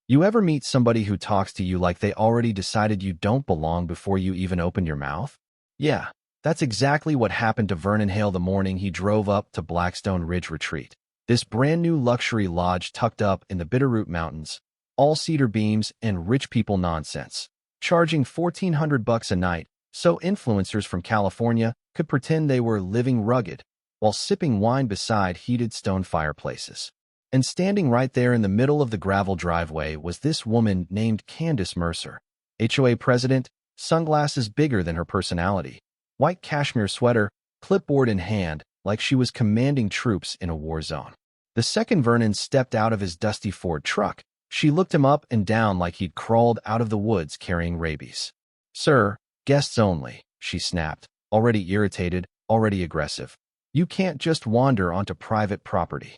You ever meet somebody who talks to you like they already decided you don't belong before you even open your mouth? Yeah, that's exactly what happened to Vernon Hale the morning he drove up to Blackstone Ridge Retreat. This brand new luxury lodge tucked up in the Bitterroot Mountains, all cedar beams and rich people nonsense, charging $1,400 a night so influencers from California could pretend they were living rugged while sipping wine beside heated stone fireplaces. And standing right there in the middle of the gravel driveway was this woman named Candace Mercer, HOA president, sunglasses bigger than her personality, white cashmere sweater, clipboard in hand, like she was commanding troops in a war zone. The second Vernon stepped out of his dusty Ford truck, she looked him up and down like he'd crawled out of the woods carrying rabies. "Sir, guests only," she snapped, already irritated, already aggressive. "You can't just wander onto private property."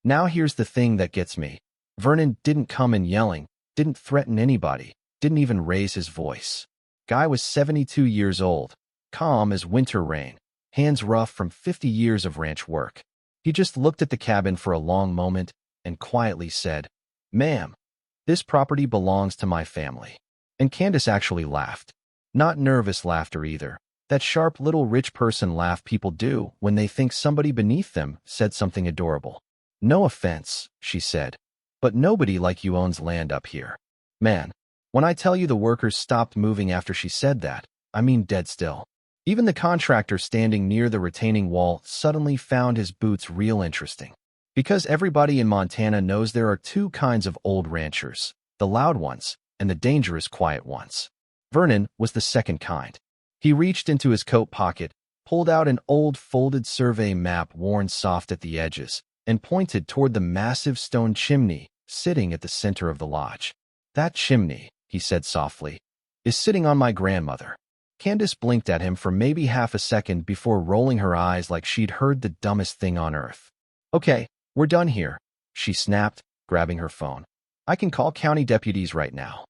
Now here's the thing that gets me. Vernon didn't come in yelling, didn't threaten anybody, didn't even raise his voice. Guy was 72 years old, calm as winter rain, hands rough from 50 years of ranch work. He just looked at the cabin for a long moment and quietly said, "Ma'am, this property belongs to my family." And Candace actually laughed. Not nervous laughter either. That sharp little rich person laugh people do when they think somebody beneath them said something adorable. "No offense," she said, "but nobody like you owns land up here." Man, when I tell you the workers stopped moving after she said that, I mean dead still. Even the contractor standing near the retaining wall suddenly found his boots real interesting. Because everybody in Montana knows there are two kinds of old ranchers, the loud ones and the dangerous quiet ones. Vernon was the second kind. He reached into his coat pocket, pulled out an old folded survey map worn soft at the edges, and pointed toward the massive stone chimney sitting at the center of the lodge. "That chimney," he said softly, "is sitting on my grandmother." Candace blinked at him for maybe half a second before rolling her eyes like she'd heard the dumbest thing on earth. "Okay, we're done here," she snapped, grabbing her phone. "I can call county deputies right now."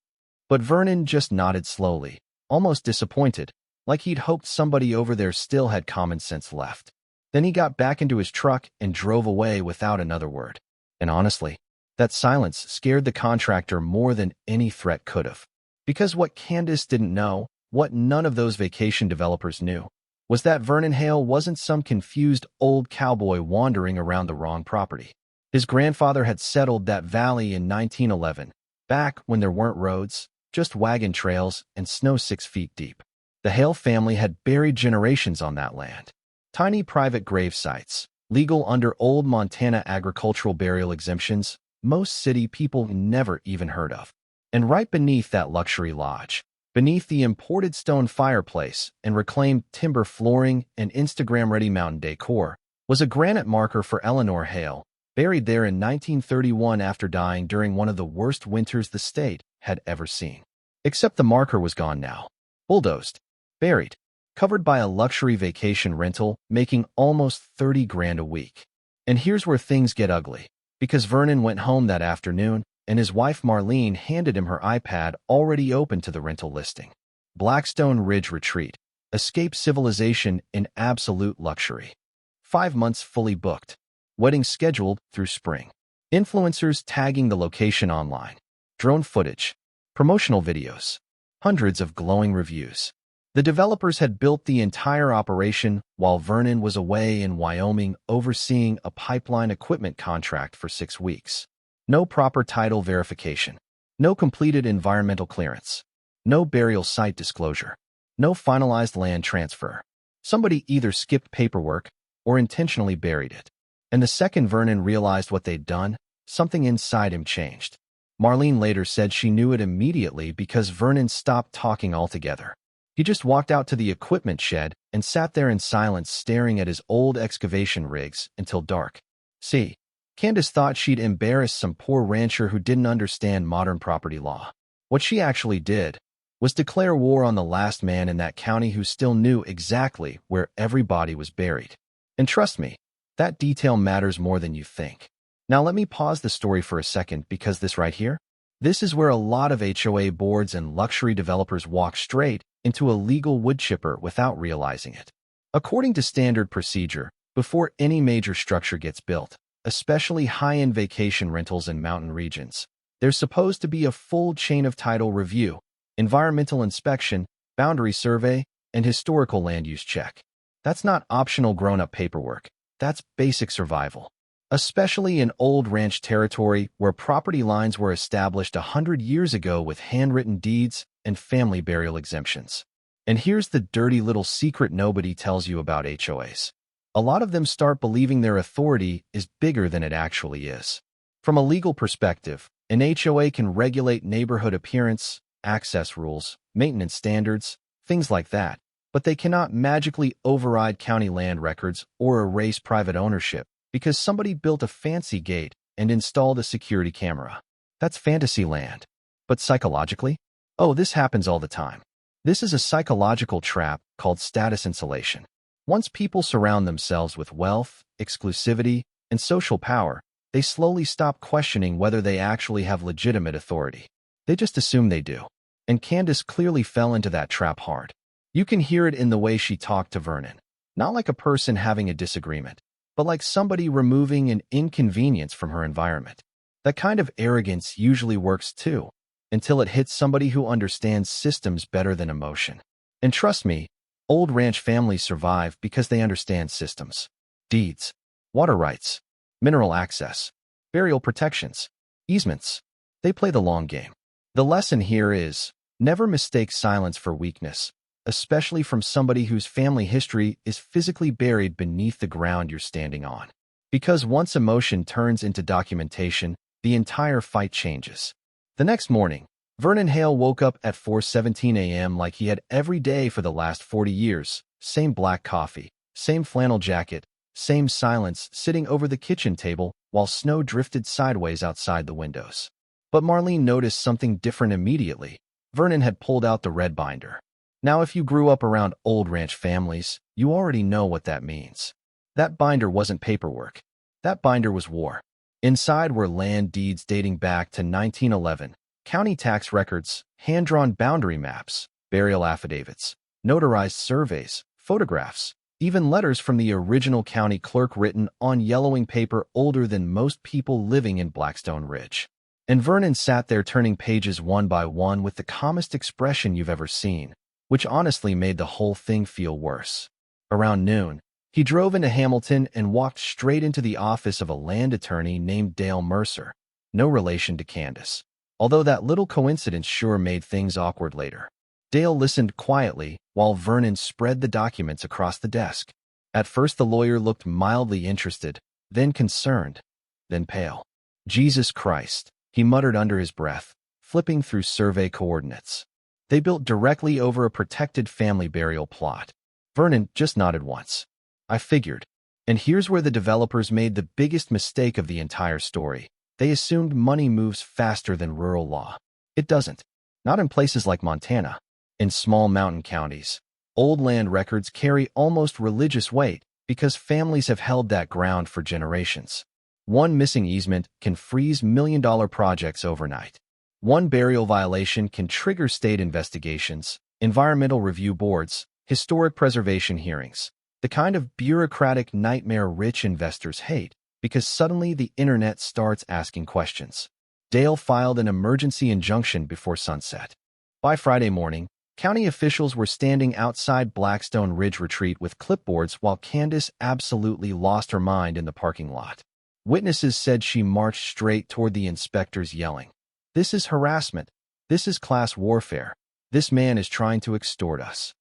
But Vernon just nodded slowly, almost disappointed, like he'd hoped somebody over there still had common sense left. Then he got back into his truck and drove away without another word. And honestly, that silence scared the contractor more than any threat could have. Because what Candace didn't know, what none of those vacation developers knew, was that Vernon Hale wasn't some confused old cowboy wandering around the wrong property. His grandfather had settled that valley in 1911, back when there weren't roads, just wagon trails and snow 6 feet deep. The Hale family had buried generations on that land. Tiny private grave sites, legal under old Montana agricultural burial exemptions, most city people never even heard of. And right beneath that luxury lodge, beneath the imported stone fireplace and reclaimed timber flooring and Instagram-ready mountain decor, was a granite marker for Eleanor Hale, buried there in 1931 after dying during one of the worst winters the state had ever seen. Except the marker was gone now. Bulldozed. Buried. Covered by a luxury vacation rental, making almost 30 grand a week. And here's where things get ugly. Because Vernon went home that afternoon, and his wife Marlene handed him her iPad already open to the rental listing. Blackstone Ridge Retreat. Escape civilization in absolute luxury. 5 months fully booked. Wedding scheduled through spring. Influencers tagging the location online. Drone footage. Promotional videos. Hundreds of glowing reviews. The developers had built the entire operation while Vernon was away in Wyoming overseeing a pipeline equipment contract for 6 weeks. No proper title verification. No completed environmental clearance. No burial site disclosure. No finalized land transfer. Somebody either skipped paperwork or intentionally buried it. And the second Vernon realized what they'd done, something inside him changed. Marlene later said she knew it immediately because Vernon stopped talking altogether. He just walked out to the equipment shed and sat there in silence staring at his old excavation rigs until dark. See, Candace thought she'd embarrass some poor rancher who didn't understand modern property law. What she actually did was declare war on the last man in that county who still knew exactly where every body was buried. And trust me, that detail matters more than you think. Now let me pause the story for a second because this right here, this is where a lot of HOA boards and luxury developers walk straight into a legal wood chipper without realizing it. According to standard procedure, before any major structure gets built, especially high-end vacation rentals in mountain regions, There's supposed to be a full chain of title review, environmental inspection, boundary survey, and historical land use check. That's not optional grown-up paperwork. That's basic survival. Especially in old ranch territory where property lines were established 100 years ago with handwritten deeds and family burial exemptions. And here's the dirty little secret nobody tells you about HOAs. A lot of them start believing their authority is bigger than it actually is. From a legal perspective, an HOA can regulate neighborhood appearance, access rules, maintenance standards, things like that, but they cannot magically override county land records or erase private ownership because somebody built a fancy gate and installed a security camera. That's fantasy land. But psychologically? Oh, this happens all the time. This is a psychological trap called status insulation. Once people surround themselves with wealth, exclusivity, and social power, they slowly stop questioning whether they actually have legitimate authority. They just assume they do. And Candace clearly fell into that trap hard. You can hear it in the way she talked to Vernon. Not like a person having a disagreement, but like somebody removing an inconvenience from her environment. That kind of arrogance usually works too, until it hits somebody who understands systems better than emotion. And trust me, old ranch families survive because they understand systems. Deeds, water rights, mineral access, burial protections, easements. They play the long game. The lesson here is, never mistake silence for weakness, especially from somebody whose family history is physically buried beneath the ground you're standing on. Because once emotion turns into documentation, the entire fight changes. The next morning, Vernon Hale woke up at 4:17 a.m. like he had every day for the last 40 years. Same black coffee, same flannel jacket, same silence sitting over the kitchen table while snow drifted sideways outside the windows. But Marlene noticed something different immediately. Vernon had pulled out the red binder. Now, if you grew up around old ranch families, you already know what that means. That binder wasn't paperwork. That binder was war. Inside were land deeds dating back to 1911, county tax records, hand-drawn boundary maps, burial affidavits, notarized surveys, photographs, even letters from the original county clerk written on yellowing paper older than most people living in Blackstone Ridge. And Vernon sat there turning pages one by one with the calmest expression you've ever seen, which honestly made the whole thing feel worse. Around noon, he drove into Hamilton and walked straight into the office of a land attorney named Dale Mercer, no relation to Candace, although that little coincidence sure made things awkward later. Dale listened quietly while Vernon spread the documents across the desk. At first the lawyer looked mildly interested, then concerned, then pale. Jesus Christ, he muttered under his breath, flipping through survey coordinates. They built directly over a protected family burial plot. Vernon just nodded once. I figured. And here's where the developers made the biggest mistake of the entire story. They assumed money moves faster than rural law. It doesn't. Not in places like Montana. In small mountain counties, old land records carry almost religious weight because families have held that ground for generations. One missing easement can freeze million-dollar projects overnight. One burial violation can trigger state investigations, environmental review boards, historic preservation hearings, the kind of bureaucratic nightmare rich investors hate because suddenly the internet starts asking questions. Dale filed an emergency injunction before sunset. By Friday morning, county officials were standing outside Blackstone Ridge Retreat with clipboards while Candace absolutely lost her mind in the parking lot. Witnesses said she marched straight toward the inspectors yelling, "This is harassment. This is class warfare. This man is trying to extort us."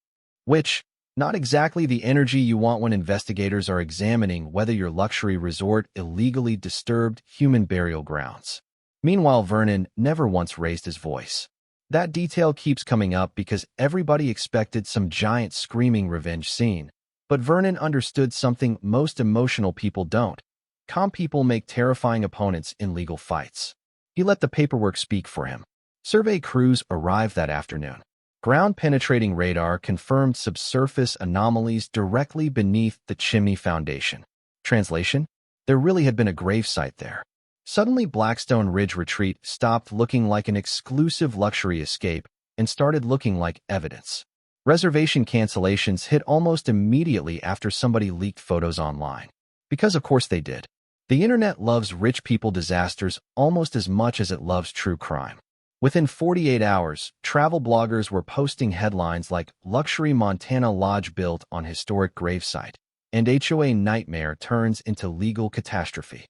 Which, not exactly the energy you want when investigators are examining whether your luxury resort illegally disturbed human burial grounds. Meanwhile, Vernon never once raised his voice. That detail keeps coming up because everybody expected some giant screaming revenge scene. But Vernon understood something most emotional people don't. Calm people make terrifying opponents in legal fights. He let the paperwork speak for him. Survey crews arrived that afternoon. Ground-penetrating radar confirmed subsurface anomalies directly beneath the chimney foundation. Translation? There really had been a gravesite there. Suddenly, Blackstone Ridge Retreat stopped looking like an exclusive luxury escape and started looking like evidence. Reservation cancellations hit almost immediately after somebody leaked photos online. Because of course they did. The internet loves rich people disasters almost as much as it loves true crime. Within 48 hours, travel bloggers were posting headlines like Luxury Montana Lodge Built on Historic Gravesite and HOA Nightmare Turns into Legal Catastrophe.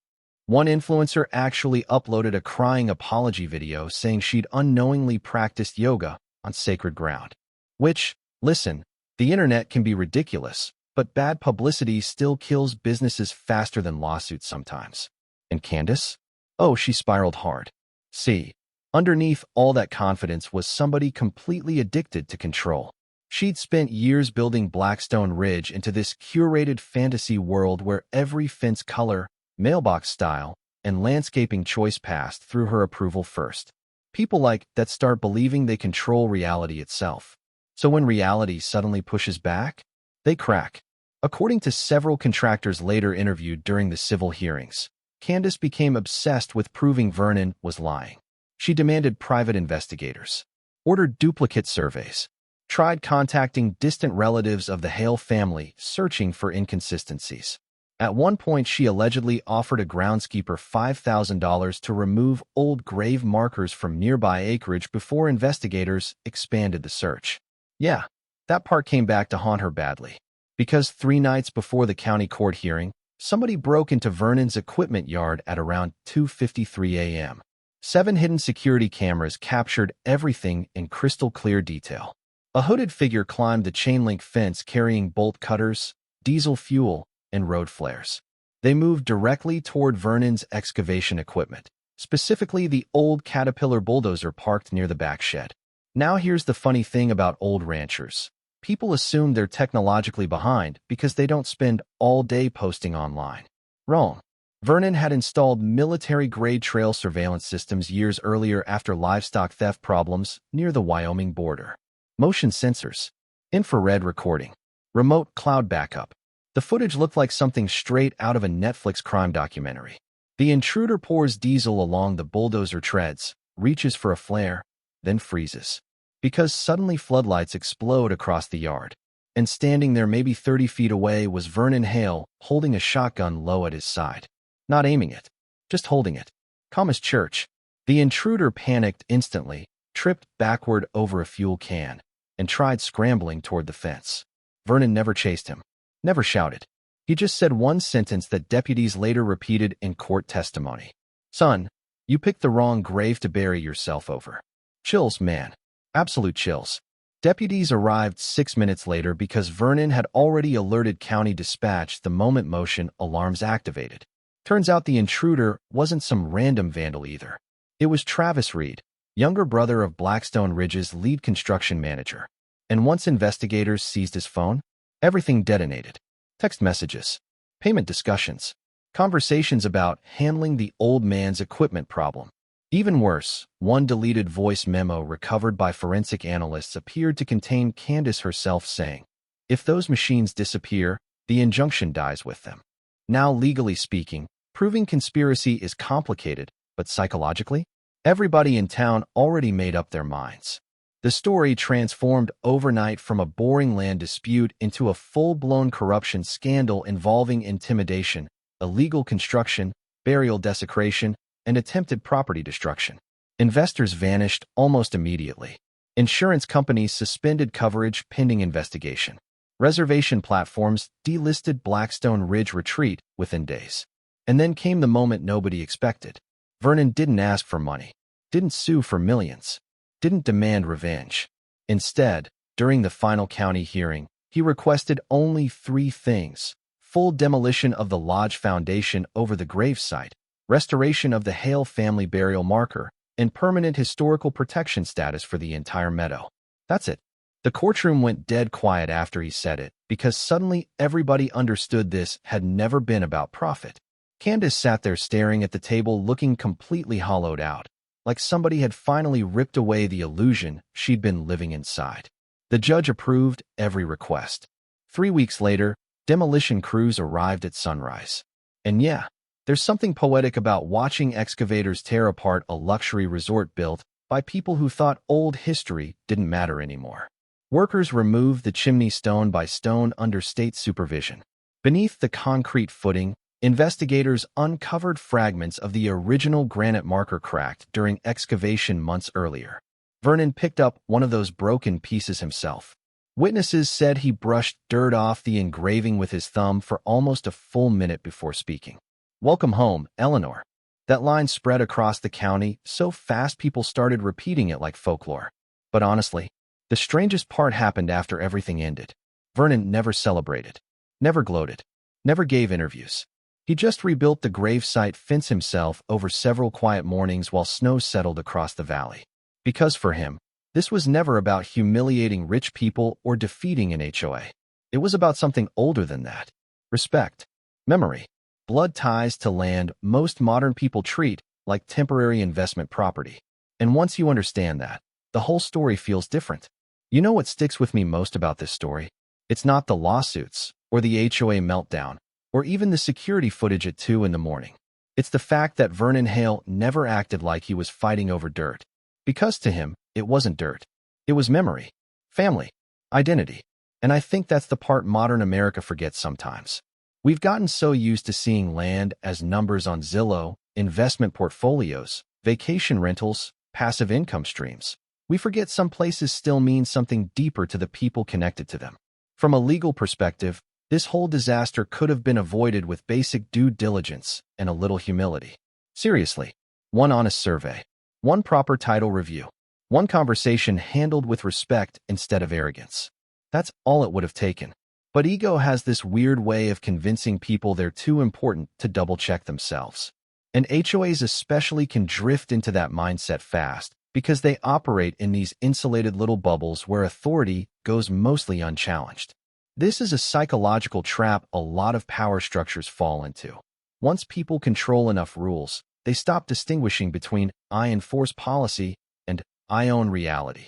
One influencer actually uploaded a crying apology video saying she'd unknowingly practiced yoga on sacred ground. Which, listen, the internet can be ridiculous, but bad publicity still kills businesses faster than lawsuits sometimes. And Candace? Oh, she spiraled hard. See, underneath all that confidence was somebody completely addicted to control. She'd spent years building Blackstone Ridge into this curated fantasy world where every fence color, mailbox style, and landscaping choice passed through her approval first. People like that start believing they control reality itself. So when reality suddenly pushes back, they crack. According to several contractors later interviewed during the civil hearings, Candace became obsessed with proving Vernon was lying. She demanded private investigators, ordered duplicate surveys, tried contacting distant relatives of the Hale family searching for inconsistencies. At one point, she allegedly offered a groundskeeper $5,000 to remove old grave markers from nearby acreage before investigators expanded the search. Yeah, that part came back to haunt her badly. Because 3 nights before the county court hearing, somebody broke into Vernon's equipment yard at around 2:53 a.m. 7 hidden security cameras captured everything in crystal clear detail. A hooded figure climbed the chain-link fence carrying bolt cutters, diesel fuel, and road flares. They moved directly toward Vernon's excavation equipment, specifically the old Caterpillar bulldozer parked near the back shed. Now here's the funny thing about old ranchers. People assume they're technologically behind because they don't spend all day posting online. Wrong. Vernon had installed military-grade trail surveillance systems years earlier after livestock theft problems near the Wyoming border. Motion sensors, infrared recording, remote cloud backup. The footage looked like something straight out of a Netflix crime documentary. The intruder pours diesel along the bulldozer treads, reaches for a flare, then freezes. Because suddenly floodlights explode across the yard. And standing there maybe 30 feet away was Vernon Hale, holding a shotgun low at his side. Not aiming it, just holding it. Calm as church. The intruder panicked instantly, tripped backward over a fuel can, and tried scrambling toward the fence. Vernon never chased him, never shouted. He just said one sentence that deputies later repeated in court testimony. Son, you picked the wrong grave to bury yourself over. Chills, man. Absolute chills. Deputies arrived 6 minutes later because Vernon had already alerted county dispatch the moment motion alarms activated. Turns out the intruder wasn't some random vandal either. It was Travis Reed, younger brother of Blackstone Ridge's lead construction manager. And once investigators seized his phone, everything detonated. Text messages, payment discussions, conversations about handling the old man's equipment problem. Even worse, one deleted voice memo recovered by forensic analysts appeared to contain Candace herself saying, "If those machines disappear, the injunction dies with them." Now, legally speaking, proving conspiracy is complicated, but psychologically, everybody in town already made up their minds. The story transformed overnight from a boring land dispute into a full-blown corruption scandal involving intimidation, illegal construction, burial desecration, and attempted property destruction. Investors vanished almost immediately. Insurance companies suspended coverage pending investigation. Reservation platforms delisted Blackstone Ridge Retreat within days. And then came the moment nobody expected. Vernon didn't ask for money, didn't sue for millions, didn't demand revenge. Instead, during the final county hearing, he requested only 3 things: full demolition of the lodge foundation over the gravesite, restoration of the Hale family burial marker, and permanent historical protection status for the entire meadow. That's it. The courtroom went dead quiet after he said it, because suddenly everybody understood this had never been about profit. Candace sat there staring at the table looking completely hollowed out, like somebody had finally ripped away the illusion she'd been living inside. The judge approved every request. 3 weeks later, demolition crews arrived at sunrise. And yeah, there's something poetic about watching excavators tear apart a luxury resort built by people who thought old history didn't matter anymore. Workers removed the chimney stone by stone under state supervision. Beneath the concrete footing, Investigators uncovered fragments of the original granite marker cracked during excavation months earlier. Vernon picked up one of those broken pieces himself. Witnesses said he brushed dirt off the engraving with his thumb for almost a full minute before speaking. "Welcome home, Eleanor." That line spread across the county so fast people started repeating it like folklore. But honestly, the strangest part happened after everything ended. Vernon never celebrated, never gloated, never gave interviews. He just rebuilt the gravesite fence himself over several quiet mornings while snow settled across the valley. Because for him, this was never about humiliating rich people or defeating an HOA. It was about something older than that. Respect, memory, blood ties to land most modern people treat like temporary investment property. And once you understand that, the whole story feels different. You know what sticks with me most about this story? It's not the lawsuits, or the HOA meltdown, or even the security footage at 2 in the morning. It's the fact that Vernon Hale never acted like he was fighting over dirt. Because to him, it wasn't dirt. It was memory, family, identity. And I think that's the part modern America forgets sometimes. We've gotten so used to seeing land as numbers on Zillow, investment portfolios, vacation rentals, passive income streams. We forget some places still mean something deeper to the people connected to them. From a legal perspective, this whole disaster could have been avoided with basic due diligence and a little humility. Seriously, one honest survey, one proper title review, one conversation handled with respect instead of arrogance. That's all it would have taken. But ego has this weird way of convincing people they're too important to double-check themselves. And HOAs especially can drift into that mindset fast because they operate in these insulated little bubbles where authority goes mostly unchallenged. This is a psychological trap a lot of power structures fall into. Once people control enough rules, they stop distinguishing between "I enforce policy" and "I own reality."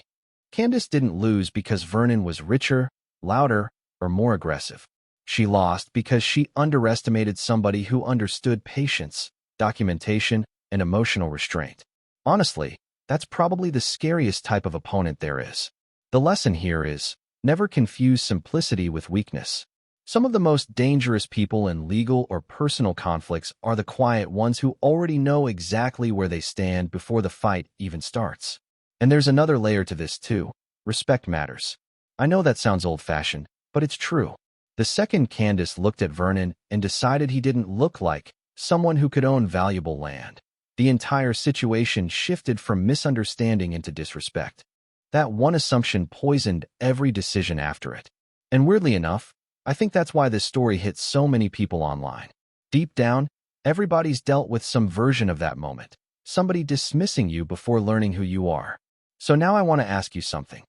Candace didn't lose because Vernon was richer, louder, or more aggressive. She lost because she underestimated somebody who understood patience, documentation, and emotional restraint. Honestly, that's probably the scariest type of opponent there is. The lesson here is, never confuse simplicity with weakness. Some of the most dangerous people in legal or personal conflicts are the quiet ones who already know exactly where they stand before the fight even starts. And there's another layer to this too. Respect matters. I know that sounds old-fashioned, but it's true. The second Candace looked at Vernon and decided he didn't look like someone who could own valuable land, the entire situation shifted from misunderstanding into disrespect. That one assumption poisoned every decision after it. And weirdly enough, I think that's why this story hits so many people online. Deep down, everybody's dealt with some version of that moment, somebody dismissing you before learning who you are. So now I want to ask you something.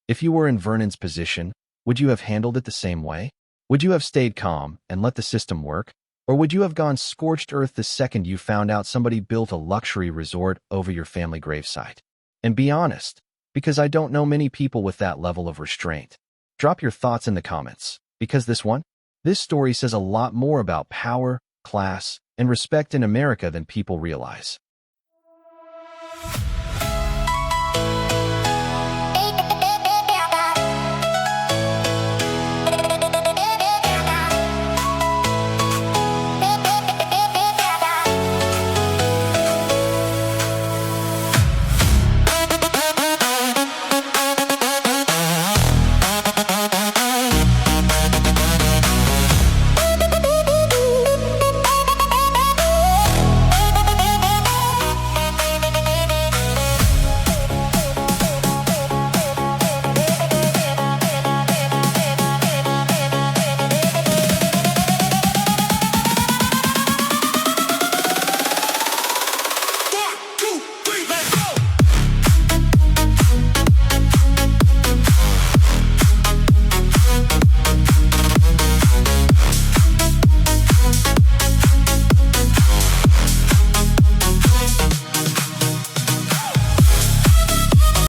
If you were in Vernon's position, would you have handled it the same way? Would you have stayed calm and let the system work? Or would you have gone scorched earth the second you found out somebody built a luxury resort over your family gravesite? And be honest, because I don't know many people with that level of restraint. Drop your thoughts in the comments, because this story says a lot more about power, class, and respect in America than people realize.